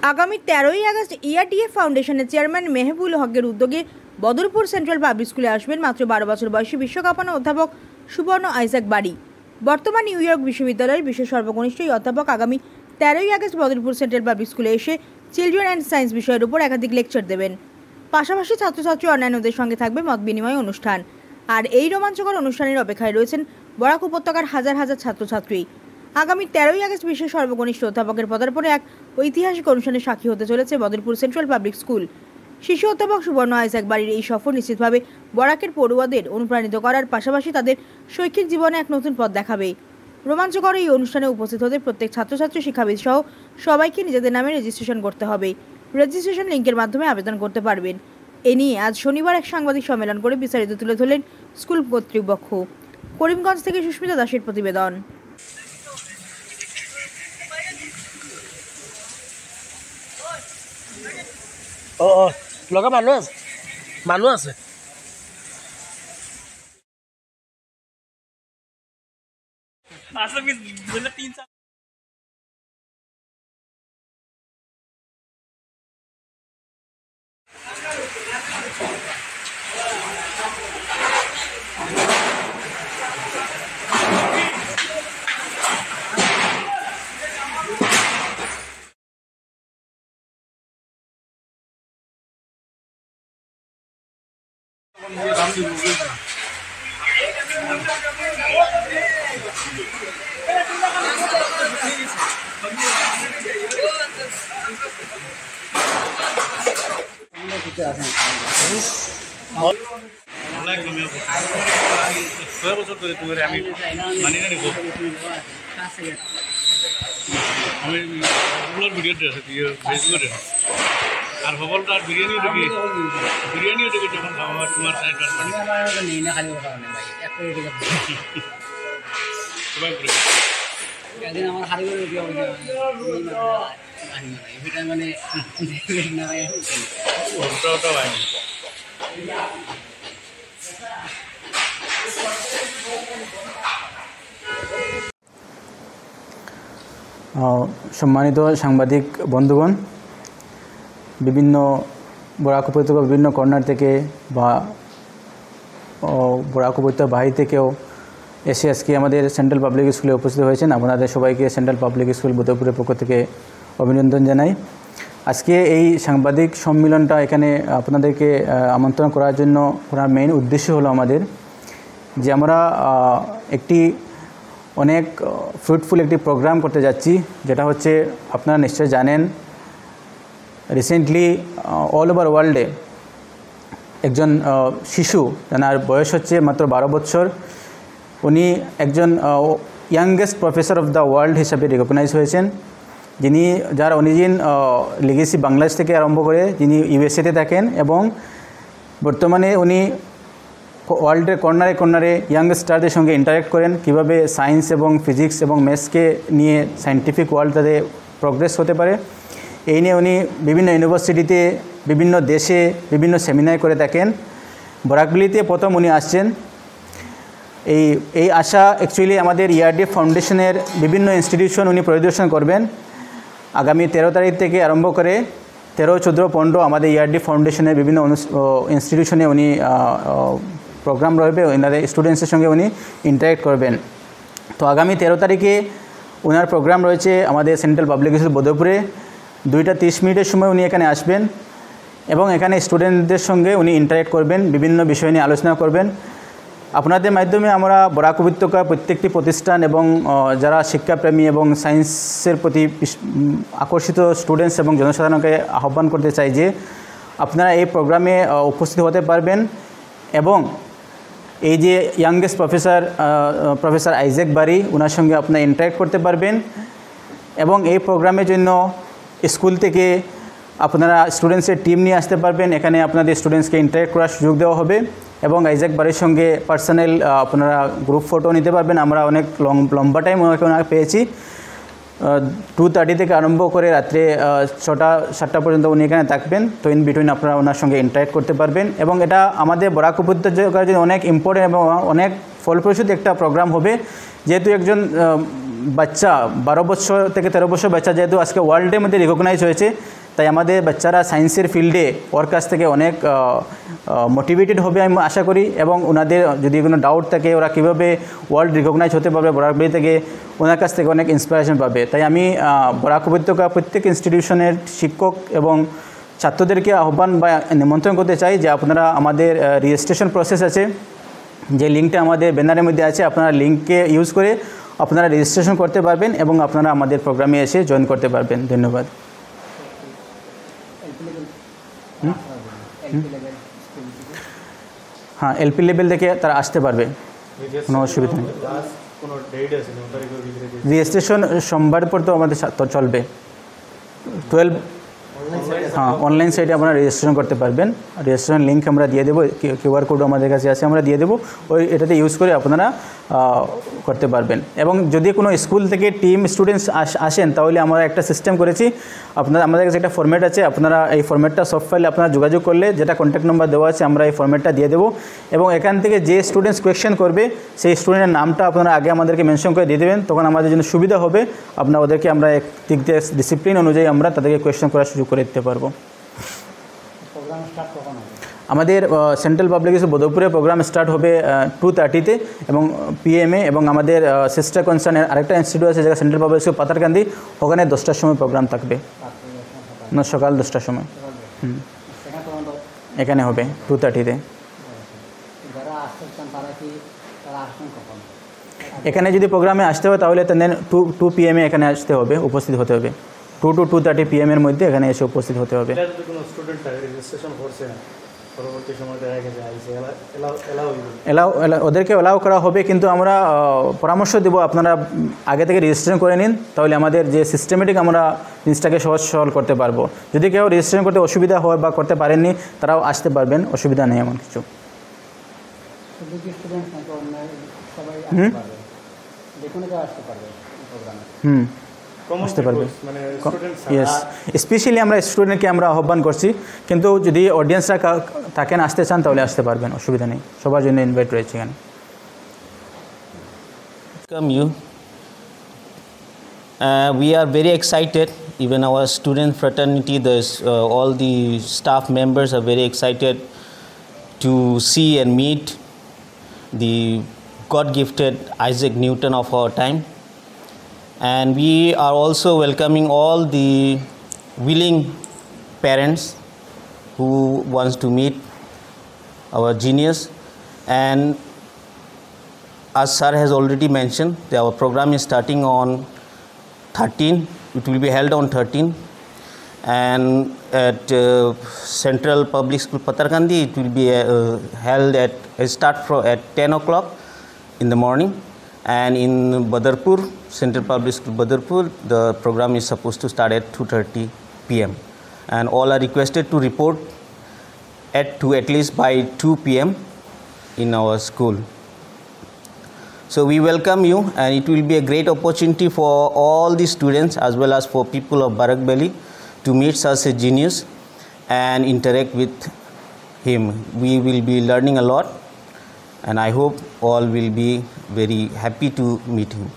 আগামী 13ই আগস্ট ইআরডিএফ ফাউন্ডেশনের চেয়ারম্যান মেহবুল হকের উদ্যোগে বদরপুর সেন্ট্রাল পাবলিক স্কুলে আসবেন মাত্র 12 বছর বয়সী বিশ্বকাপানো অধ্যাপক সুবর্ণ আইজাক বাড়ি। বর্তমান নিউ ইয়র্ক বিশ্ববিদ্যালয়ের বিশ্বের সর্বকনিষ্ঠ এই অধ্যাপক আগামী 13ই আগস্ট বদরপুর সেন্ট্রাল পাবলিক স্কুলে এসে চিলড্রেন অ্যান্ড সায়েন্স বিষয়ের উপর একাধিক লেকচার দেবেন। পাশাপাশি ছাত্রছাত্রী অন্যান্যদের সঙ্গে থাকবে মত বিনিময় অনুষ্ঠান। আর এই রোমাঞ্চকর অনুষ্ঠানের অপেক্ষায় রয়েছেন বরাক উপত্যকার হাজার হাজার ছাত্রছাত্রী। আগামী 13ই আগস্ট বিশ্বের সর্বকনিষ্ঠ অধ্যাপকের পদার্পণে এক ঐতিহাসিক অনুষ্ঠানের সাক্ষী হতে চলেছে বদরপুর সেন্ট্রাল পাবলিক স্কুল। শিশু অধ্যাপক সুবর্ণ আইজাক বাড়ির এই সফর নিশ্চিতভাবে বরাকের পড়ুয়াদের অনুপ্রাণিত করার পাশাপাশি তাদের শৈক্ষিক জীবনে এক নতুন পথ দেখাবে। রোমাঞ্চকর এই অনুষ্ঠানে উপস্থিত হতে প্রত্যেক ছাত্রছাত্রী শিক্ষাবিদ সহ সবাইকে নিজেদের নামে রেজিস্ট্রেশন করতে হবে। রেজিস্ট্রেশন লিঙ্কের মাধ্যমে আবেদন করতে পারবেন। এ নিয়ে আজ শনিবার এক সাংবাদিক সম্মেলন করে বিস্তারিত তুলে ধরলেন স্কুল কর্তৃপক্ষ। করিমগঞ্জ থেকে সুস্মিতা দাসের প্রতিবেদন। লগা মানুহ আছে আমি মানি না নিব আমি ভিডিও ভেজ করে আর হবলটা আর বিরিয়ানিও দেখি যখন খাওয়া তোমার সাইড একদিন আমার হারি করে মানে সম্মানিত সাংবাদিক বন্ধুগণ, বিভিন্ন বরাক উপত্যকা বিভিন্ন কর্নার থেকে বা বরাক উপত্যকা বাহির থেকেও এসে আজকে আমাদের সেন্ট্রাল পাবলিক স্কুলে উপস্থিত হয়েছেন। আপনাদের সবাইকে সেন্ট্রাল পাবলিক স্কুল বদরপুরের পক্ষ থেকে অভিনন্দন জানাই। আজকে এই সাংবাদিক সম্মেলনটা এখানে আপনাদেরকে আমন্ত্রণ করার জন্য করার মেইন উদ্দেশ্য হলো আমাদের যে আমরা একটি অনেক ফ্রুটফুল একটি প্রোগ্রাম করতে যাচ্ছি, যেটা হচ্ছে আপনারা নিশ্চয়ই জানেন রিসেন্টলি অল ওভার ওয়ার্ল্ডে একজন শিশু যার বয়স হচ্ছে মাত্র 12 বছর, উনি একজন youngest professor of the world হিসাবে রিকগনাইজ হয়েছেন, যিনি যার অরিজিন লিগেসি বাংলাদেশ থেকে আরম্ভ করে যিনি ইউএসএতে থাকেন এবং বর্তমানে উনি ওয়ার্ল্ডের কর্নারে কর্নারে ইয়াংস্টারদের সঙ্গে ইন্টারেক্ট করেন, কীভাবে সায়েন্স এবং ফিজিক্স এবং ম্যাথসকে নিয়ে সায়েন্টিফিক ওয়ার্ল্ড তাতে প্রোগ্রেস হতে পারে। এই নিয়ে উনি বিভিন্ন ইউনিভার্সিটিতে বিভিন্ন দেশে বিভিন্ন সেমিনার করে থাকেন। বরাকবিলিতে প্রথম উনি আসছেন। এই আশা অ্যাকচুয়ালি আমাদের ইআরডিএফ ফাউন্ডেশনের বিভিন্ন ইনস্টিটিউশন উনি পরিদর্শন করবেন। আগামী 13 তারিখ থেকে আরম্ভ করে 13, 14, 15 আমাদের ইআরডিএফ ফাউন্ডেশনের বিভিন্ন ইনস্টিটিউশনে উনি প্রোগ্রাম রয়েছে, ওনাদের স্টুডেন্টসের সঙ্গে উনি ইন্টারেক্ট করবেন। তো আগামী 13 তারিখে ওনার প্রোগ্রাম রয়েছে আমাদের সেন্ট্রাল পাবলিক স্কুল বদরপুরে। 2:30 সময় উনি এখানে আসবেন এবং এখানে স্টুডেন্টদের সঙ্গে উনি ইন্টারেক্ট করবেন, বিভিন্ন বিষয় নিয়ে আলোচনা করবেন। আপনাদের মাধ্যমে আমরা বরাক উপত্যকা প্রত্যেকটি প্রতিষ্ঠান এবং যারা শিক্ষাপ্রেমী এবং সায়েন্সের প্রতি আকর্ষিত স্টুডেন্টস এবং জনসাধারণকে আহ্বান করতে চাই যে আপনারা এই প্রোগ্রামে উপস্থিত হতে পারবেন এবং এই যে ইয়াংগেস্ট প্রফেসর আইজাক বাড়ি ওনার সঙ্গে আপনারা ইন্টারেক্ট করতে পারবেন এবং এই প্রোগ্রামের জন্য স্কুল থেকে আপনারা স্টুডেন্টসের টিম নিয়ে আসতে পারবেন। এখানে আপনাদের স্টুডেন্টসকে ইন্টারেক্ট করার সুযোগ দেওয়া হবে এবং আইজাক বাড়ির সঙ্গে পার্সোনাল আপনারা গ্রুপ ফটো নিতে পারবেন। আমরা অনেক লম্বা টাইম ওনাকে পেয়েছি, 2:30 থেকে আরম্ভ করে রাত্রে 6টা পর্যন্ত উনি এখানে থাকবেন। তো ইন বিটুইন আপনারা ওনার সঙ্গে ইন্টারেক্ট করতে পারবেন এবং এটা আমাদের বরাক উপত্যকার জন্য অনেক ইম্পর্টেন্ট এবং অনেক ফলপ্রসূ একটা প্রোগ্রাম হবে, যেহেতু একজন বাচ্চা 12 বছর থেকে 13 বছর বাচ্চা যেহেতু আজকে ওয়ার্ল্ডের মধ্যে রিকগনাইজ হয়েছে, তাই আমাদের বাচ্চারা সায়েন্সের ফিল্ডে ওর কাছ থেকে অনেক মোটিভেটেড হবে আমি আশা করি, এবং ওনাদের যদি কোনো ডাউট থাকে ওরা কীভাবে ওয়ার্ল্ড রিকগনাইজ হতে পারবে বরাকবেলি থেকে, ওনার কাছ থেকে অনেক ইন্সপিরেশন পাবে। তাই আমি বরাক উপত্যকা প্রত্যেক ইনস্টিটিউশনের শিক্ষক এবং ছাত্রদেরকে আহ্বান বা নিমন্ত্রণ করতে চাই যে আপনারা আমাদের রেজিস্ট্রেশন প্রসেস আছে, যে লিঙ্কটা আমাদের ব্যানারের মধ্যে আছে, আপনারা লিঙ্ককে ইউজ করে আপনারা রেজিস্ট্রেশন করতে পারবেন এবং আপনারা আমাদের প্রোগ্রামে এসে জয়েন করতে পারবেন। ধন্যবাদ। হ্যাঁ, এলপি লেভেল থেকে তারা আসতে পারবে, কোনো অসুবিধা নেই। রেজিস্ট্রেশন সোমবার পর তো আমাদের চলবে 12। হ্যাঁ, অনলাইন সাইটে আপনারা রেজিস্ট্রেশন করতে পারবেন। রেজিস্ট্রেশন লিঙ্ক আমরা দিয়ে দেবো, কিউআর কোড আমাদের কাছে আছে, আমরা দিয়ে দেবো, ওই এটাতে ইউজ করে আপনারা করতে পারবেন। এবং যদি কোনো স্কুল থেকে টিম স্টুডেন্টস আসেন তাহলে আমরা একটা সিস্টেম করেছি, আমাদের কাছে একটা ফরম্যাট আছে, আপনারা এই ফরম্যাটটা সব ফাইলে আপনারা যোগাযোগ করলে যেটা কন্ট্যাক্ট নাম্বার দেওয়া আছে আমরা এই ফরম্যাটটা দিয়ে দেবো, এবং এখান থেকে যে স্টুডেন্টস কোয়েশ্চেন করবে সেই স্টুডেন্টের নামটা আপনারা আগে আমাদেরকে মেনশন করে দিয়ে দেবেন, তখন আমাদের জন্য সুবিধা হবে। আপনারা ওদেরকে আমরা এক দিক দিয়ে ডিসিপ্লিন অনুযায়ী আমরা তাদেরকে কোয়েশ্চেন করার সুযোগ করে দিতে পারবো। আমাদের সেন্ট্রাল পাবলিক স্কুল বদরপুরে প্রোগ্রাম স্টার্ট হবে 2:30-তে এবং PM-এ, এবং আমাদের সিস্টার কনসার্নের আরেকটা ইনস্টিটিউট আছে যেটা সেন্ট্রাল পাবলিক স্কুল পাতারকান্দি, ওখানে 10টার সময় প্রোগ্রাম থাকবে, না সকাল 10টার সময়। এখানে হবে 2:30-তে। এখানে যদি প্রোগ্রামে আসতে হয় তাহলে দেন 2 PM-এ এখানে আসতে হবে, উপস্থিত হতে হবে। 2 to 2:30 PM-এর মধ্যে এখানে এসে উপস্থিত হতে হবে। ওদেরকে অ্যালাউ করা হবে, কিন্তু আমরা পরামর্শ দেব আপনারা আগে থেকে রেজিস্ট্রেশন করে নিন, তাহলে আমাদের যে সিস্টেমেটিক আমরা জিনিসটাকে সহজ সরল করতে পারবো। যদি কেউ রেজিস্ট্রেশন করতে অসুবিধা হয় বা করতে পারেননি তারাও আসতে পারবেন, অসুবিধা নেই এমন কিছু। আসতে পারবে, ইয়েস, স্পেশালি আমরা স্টুডেন্টকে আমরা আহ্বান করছি, কিন্তু যদি অডিয়েন্সরা থাকেন আসতে চান তাহলে আসতে পারবেন, অসুবিধা নেই, সবার জন্য ইনভাইট রয়েছে এখানে। Welcome you. We are very excited, even our student fraternity, all the staff members are very excited to see and meet the God-gifted Isaac Newton of our time. And we are also welcoming all the willing parents who wants to meet our genius. And as sir has already mentioned, our program is starting on 13. It will be held on 13, and at Central Public School Patarkandi it will be held at 10 o'clock in the morning. And in Badarpur, Central Public School Badarpur, the program is supposed to start at 2:30 PM. And all are requested to report at least by 2 PM in our school. So we welcome you, and it will be a great opportunity for all the students as well as for people of Barakbeli to meet such a genius and interact with him. We will be learning a lot, and I hope all will be very happy to meet him.